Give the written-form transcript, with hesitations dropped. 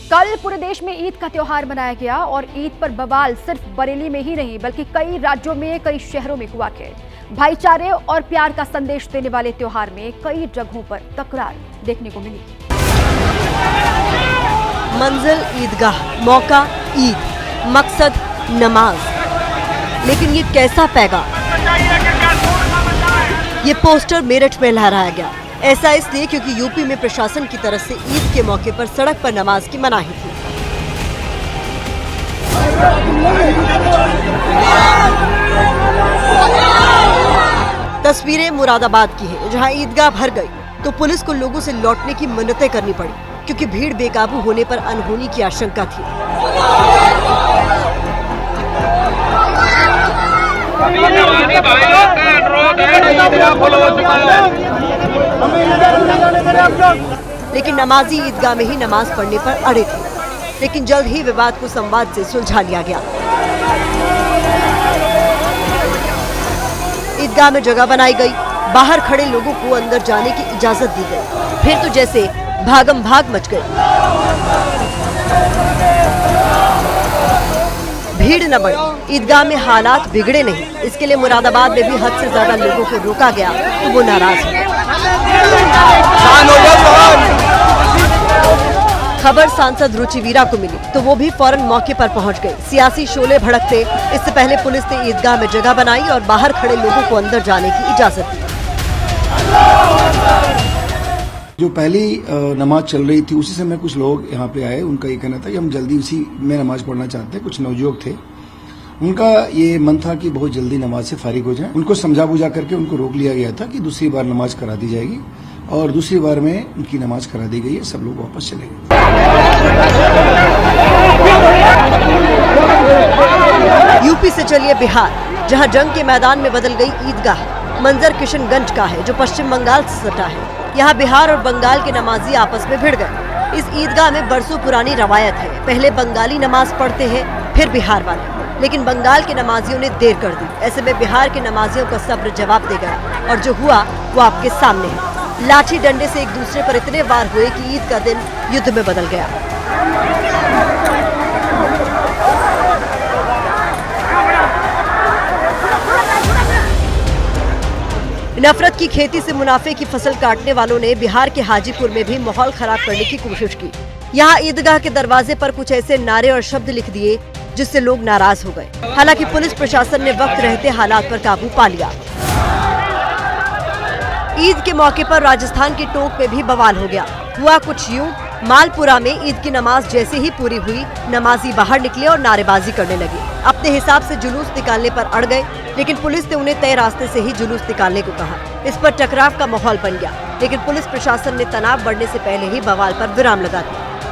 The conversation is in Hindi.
कल पूरे देश में ईद का त्योहार मनाया गया और ईद पर बवाल सिर्फ बरेली में ही नहीं बल्कि कई राज्यों में, कई शहरों में हुआ खेल। भाईचारे और प्यार का संदेश देने वाले त्योहार में कई जगहों पर तकरार देखने को मिली। मंजिल ईदगाह, मौका ईद, मकसद नमाज, लेकिन ये कैसा पैगाम? ये पोस्टर मेरठ में लहराया गया। ऐसा इसलिए क्योंकि यूपी में प्रशासन की तरफ से ईद के मौके पर सड़क पर नमाज की मनाही थी। तस्वीरें मुरादाबाद की हैं, जहां ईदगाह भर गई तो पुलिस को लोगों से लौटने की मिन्नतें करनी पड़ी क्योंकि भीड़ बेकाबू होने पर अनहोनी की आशंका थी। लेकिन नमाजी ईदगाह में ही नमाज पढ़ने पर अड़े थे, लेकिन जल्द ही विवाद को संवाद से सुलझा लिया गया। ईदगाह में जगह बनाई गई, बाहर खड़े लोगों को अंदर जाने की इजाजत दी गई। फिर तो जैसे भागम भाग मच गई। भीड़ न बढ़ी, ईदगाह में हालात बिगड़े नहीं, इसके लिए मुरादाबाद में भी हद से ज्यादा लोगों को रोका गया तो वो नाराज हुए। खबर सांसद रुचिवीरा को मिली तो वो भी फौरन मौके पर पहुंच गई। सियासी शोले भड़कते इससे पहले पुलिस ने ईदगाह में जगह बनाई और बाहर खड़े लोगों को अंदर जाने की इजाजत दी। जो पहली नमाज चल रही थी उसी समय कुछ लोग यहाँ पे आए। उनका ये कहना था कि हम जल्दी उसी में नमाज पढ़ना चाहते हैं। कुछ नवयुवक थे, उनका ये मन था कि बहुत जल्दी नमाज से फारिग हो जाए। उनको समझा बुझा करके उनको रोक लिया गया था कि दूसरी बार नमाज करा दी जाएगी और दूसरी बार में उनकी नमाज करा दी गई है। सब लोग वापस चले गए। यूपी से चलिए बिहार, जहां जंग के मैदान में बदल गई ईदगाह। मंजर किशनगंज का है जो पश्चिम बंगाल से सटा है। यहाँ बिहार और बंगाल के नमाजी आपस में भिड़ गए। इस ईदगाह में बरसों पुरानी रवायत है, पहले बंगाली नमाज पढ़ते हैं फिर बिहार वाले, लेकिन बंगाल के नमाजियों ने देर कर दी। ऐसे में बिहार के नमाजियों का सब्र जवाब दे गया और जो हुआ वो आपके सामने है। लाठी डंडे से एक दूसरे पर इतने वार हुए कि ईद का दिन युद्ध में बदल गया। नफरत की खेती से मुनाफे की फसल काटने वालों ने बिहार के हाजीपुर में भी माहौल खराब करने की कोशिश की। यहाँ ईदगाह के दरवाजे पर कुछ ऐसे नारे और शब्द लिख दिए जिससे लोग नाराज हो गए। हालांकि पुलिस प्रशासन ने वक्त रहते हालात पर काबू पा लिया। ईद के मौके पर राजस्थान के टोंक में भी बवाल हो गया। हुआ कुछ यूं, मालपुरा में ईद की नमाज जैसे ही पूरी हुई, नमाजी बाहर निकले और नारेबाजी करने लगे। अपने हिसाब से जुलूस निकालने पर अड़ गए, लेकिन पुलिस ने उन्हें तय रास्ते से ही जुलूस निकालने को कहा। इस पर टकराव का माहौल बन गया, लेकिन पुलिस प्रशासन ने तनाव बढ़ने से पहले ही बवाल पर विराम लगा दिया।